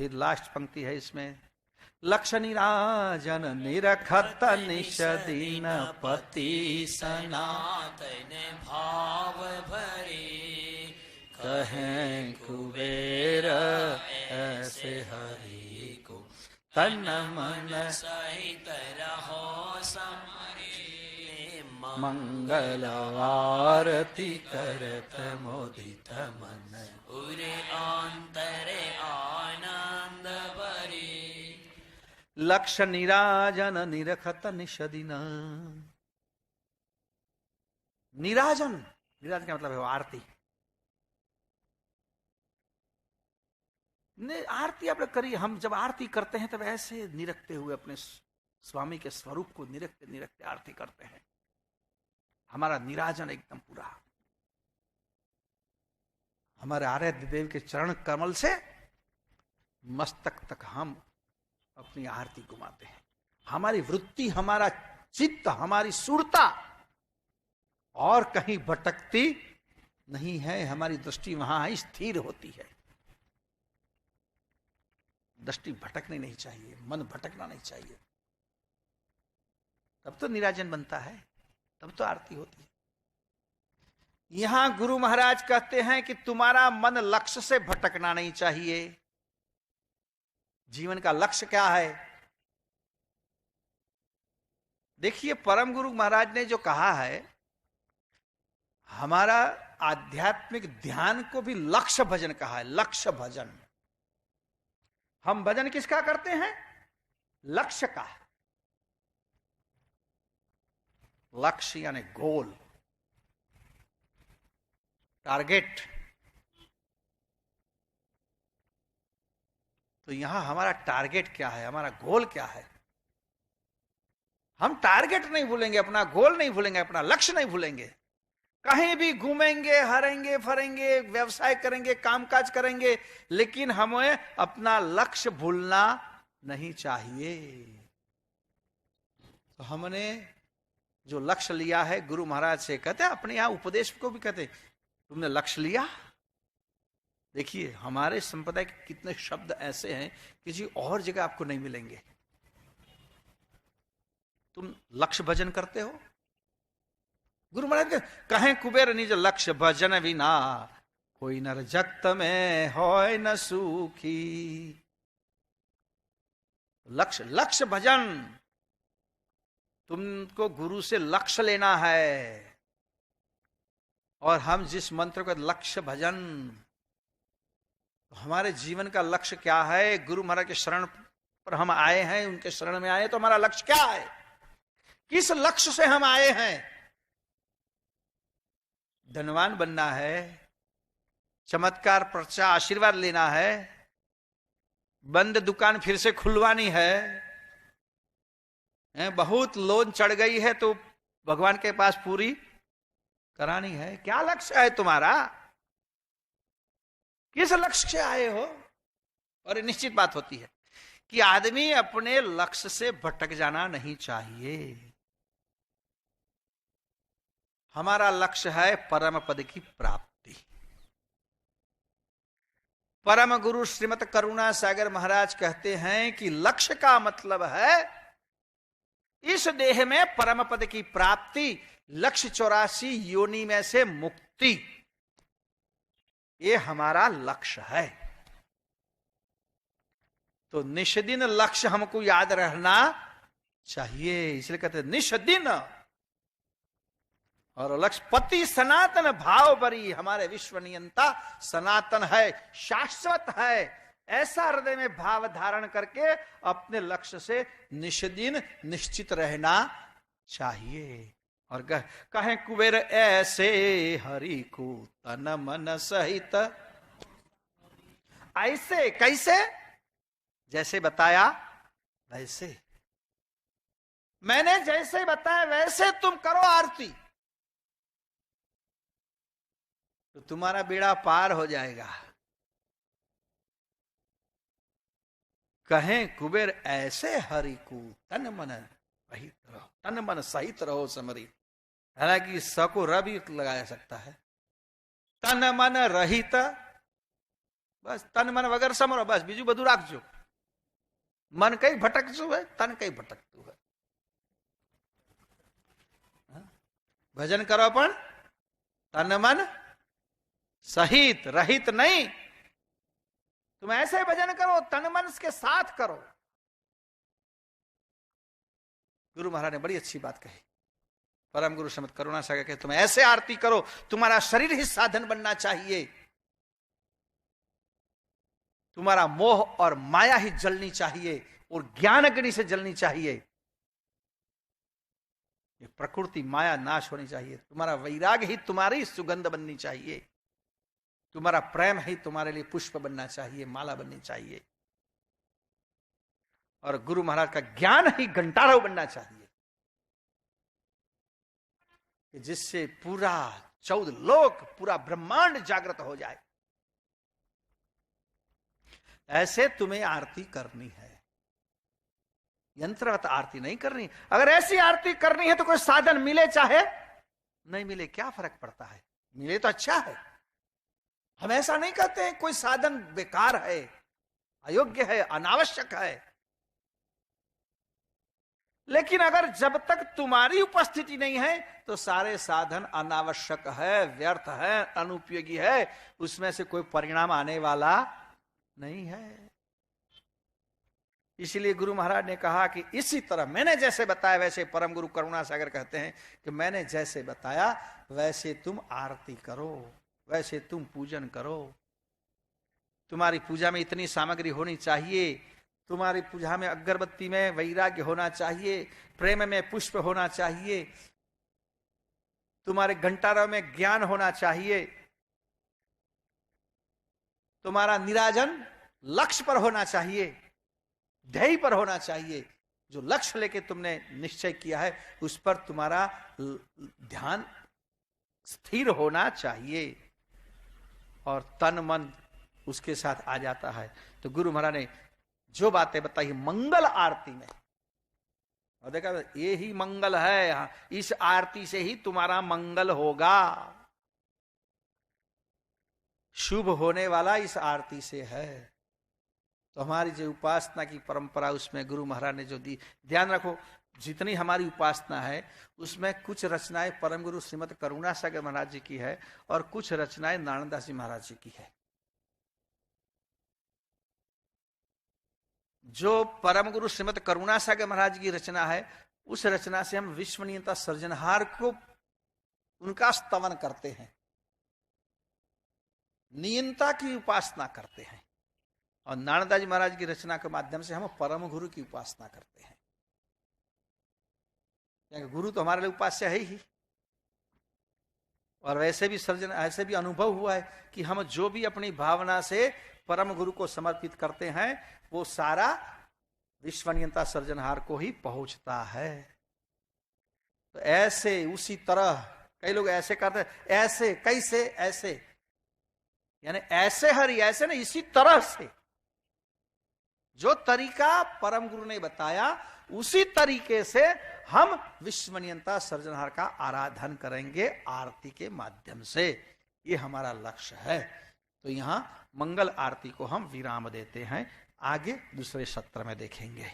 फिर लास्ट पंक्ति है इसमें, लक्ष्य निराजन निरखत निश दीन पति सनातन भाव भरे, कहें कुबेर ऐसे हरि को तन मन सहित रहो समरे, मंगल आरती करत मोदित मन, उरे अंतरे आनंद भरे। लक्ष्य निराजन निरखत निषदिन। निराजन, निराजन का मतलब है आरती। आरती आप करिए, हम जब आरती करते हैं तब ऐसे निरखते हुए अपने स्वामी के स्वरूप को निरखते निरखते आरती करते हैं। हमारा निराजन एकदम पूरा, हमारे आराध्य देव के चरण कमल से मस्तक तक हम अपनी आरती घुमाते हैं। हमारी वृत्ति, हमारा चित्त, हमारी सुरता और कहीं भटकती नहीं है। हमारी दृष्टि वहां ही स्थिर होती है। दृष्टि भटकनी नहीं चाहिए, मन भटकना नहीं चाहिए। तब तो निराजन बनता है, तब तो आरती होती है। यहां गुरु महाराज कहते हैं कि तुम्हारा मन लक्ष्य से भटकना नहीं चाहिए। जीवन का लक्ष्य क्या है? देखिए, परम गुरु महाराज ने जो कहा है, हमारा आध्यात्मिक ध्यान को भी लक्ष्य भजन कहा है। लक्ष्य भजन, हम भजन किसका करते हैं? लक्ष्य का। लक्ष्य यानी गोल, टारगेट। तो यहां हमारा टारगेट क्या है, हमारा गोल क्या है? हम टारगेट नहीं भूलेंगे, अपना गोल नहीं भूलेंगे, अपना लक्ष्य नहीं भूलेंगे। कहीं भी घूमेंगे, हरेंगे, फरेंगे, व्यवसाय करेंगे, कामकाज करेंगे, लेकिन हमें अपना लक्ष्य भूलना नहीं चाहिए। तो हमने जो लक्ष्य लिया है, गुरु महाराज से कहते हैं, अपने यहां उपदेश को भी कहते, तुमने लक्ष्य लिया। देखिए, हमारे संप्रदाय के कितने शब्द ऐसे हैं किसी और जगह आपको नहीं मिलेंगे। तुम लक्ष्य भजन करते हो? गुरु महाराज कहें कुबेर निज लक्ष्य भजन बिना, कोई नर जगत में होय न सुखी। लक्ष्य, लक्ष्य भजन, तुमको गुरु से लक्ष्य लेना है। और हम जिस मंत्र को लक्ष्य भजन, तो हमारे जीवन का लक्ष्य क्या है? गुरु महाराज के शरण पर हम आए हैं, उनके शरण में आए, तो हमारा लक्ष्य क्या है? किस लक्ष्य से हम आए हैं? धनवान बनना है, चमत्कार पर्चा आशीर्वाद लेना है, बंद दुकान फिर से खुलवानी है, बहुत लोन चढ़ गई है तो भगवान के पास पूरी करानी है। क्या लक्ष्य है तुम्हारा? किस लक्ष्य से आए हो? और निश्चित बात होती है कि आदमी अपने लक्ष्य से भटक जाना नहीं चाहिए। हमारा लक्ष्य है परम पद की प्राप्ति। परम गुरु श्रीमत करुणा सागर महाराज कहते हैं कि लक्ष्य का मतलब है इस देह में परम पद की प्राप्ति, लक्ष्य 84 योनि में से मुक्ति, ये हमारा लक्ष्य है। तो निष्दिन लक्ष्य हमको याद रहना चाहिए, इसलिए कहते हैं निष्दिन। और लक्ष्य पति सनातन भाव बरी, हमारे विश्व नियंता सनातन है, शाश्वत है, ऐसा हृदय में भाव धारण करके अपने लक्ष्य से निष्दिन निश्चित रहना चाहिए। और कहें कुबेर ऐसे हरि को तन मन सहित। ऐसे कैसे? जैसे बताया वैसे, मैंने जैसे बताया वैसे तुम करो आरती, तो तुम्हारा बेड़ा पार हो जाएगा। कहें कुबेर ऐसे हरि को तन मन रहित रहो, तन मन सहित रहो समरी। हालांकि स को र भी लगाया सकता है। तन मन रहित બસ તન મન વગર સમરો, બસ બીજું બધું રાખજો. મન કઈ ભટકતું હોય, તન કઈ ભટકતું હોય. ભજન કરો પણ तन मन सहित, रहित नहीं. तुम ऐसे भजन करो, तन मन के साथ करो. गुरु महाराज ने बड़ी अच्छी बात कही. परम गुरु श्रीमद करुणा सागर के तुम ऐसे आरती करो, तुम्हारा शरीर ही साधन बनना चाहिए, तुम्हारा मोह और माया ही जलनी चाहिए और ज्ञान अग्नि से जलनी चाहिए. ये प्रकृति माया नाश होनी चाहिए. तुम्हारा वैराग ही तुम्हारी सुगंध बननी चाहिए, तुम्हारा प्रेम ही तुम्हारे लिए पुष्प बनना चाहिए, माला बननी चाहिए. और गुरु महाराज का ज्ञान ही घंटारव बनना चाहिए, जिससे पूरा 14 लोक, पूरा ब्रह्मांड जागृत हो जाए. ऐसे तुम्हें आरती करनी है, यंत्रवत आरती नहीं करनी. अगर ऐसी आरती करनी है तो कोई साधन मिले चाहे नहीं मिले, क्या फर्क पड़ता है? मिले तो अच्छा है. हम ऐसा नहीं कहते हैं कोई साधन बेकार है, अयोग्य है, अनावश्यक है. लेकिन अगर जब तक तुम्हारी उपस्थिति नहीं है तो सारे साधन अनावश्यक है, व्यर्थ है, अनुपयोगी है, उसमें से कोई परिणाम आने वाला नहीं है. इसलिए गुरु महाराज ने कहा कि इसी तरह मैंने जैसे बताया वैसे, परम गुरु करुणा सागर कहते हैं कि मैंने जैसे बताया वैसे तुम आरती करो, वैसे तुम पूजन करो. तुम्हारी पूजा में इतनी सामग्री होनी चाहिए, तुम्हारी पूजा में अगरबत्ती में वैराग्य होना चाहिए, प्रेम में पुष्प होना चाहिए, तुम्हारे घंटारों में ज्ञान होना चाहिए, तुम्हारा निराजन लक्ष्य पर होना चाहिए, ध्येय पर होना चाहिए. जो लक्ष्य लेके तुमने निश्चय किया है उस पर तुम्हारा ध्यान स्थिर होना चाहिए और तन मन उसके साथ आ जाता है. तो गुरु महाराज ने जो बातें बताई मंगल आरती में, और देखा ये ही मंगल है, इस आरती से ही तुम्हारा मंगल होगा. शुभ होने वाला इस आरती से है. तो हमारी जो उपासना की परंपरा उसमें गुरु महाराज ने जो दी, ध्यान रखो जितनी हमारी उपासना है उसमें कुछ रचनाएं परम गुरु श्रीमद करुणा सागर महाराज जी की है और कुछ रचनाएं नारायणदास जी महाराज जी की है. जो परम गुरु श्रीमद करुणा सागर महाराज की रचना है उस रचना से हम विश्वनीयता सृजनहार को उनका स्तवन करते हैं, नियंता की उपासना करते हैं. और नारायणदास जी महाराज की रचना के माध्यम से हम परम गुरु की उपासना करते हैं. क्योंकि गुरु तो हमारे लिए उपास्य है ही. और वैसे भी सर्जन, ऐसे भी अनुभव हुआ है कि हम जो भी अपनी भावना से परम गुरु को समर्पित करते हैं वो सारा विश्वनीयता सृजनहार को ही पहुंचता है. तो ऐसे उसी तरह कई लोग ऐसे करते हैं, ऐसे कैसे, ऐसे यानी ऐसे हरि, ऐसे नहीं, इसी तरह से जो तरीका परम गुरु ने बताया उसी तरीके से हम विश्वनीयता सृजनहार का आराधन करेंगे आरती के माध्यम से. ये हमारा लक्ष्य है. तो यहां मंगल आरती को हम विराम देते हैं, आगे दूसरे सत्र में देखेंगे.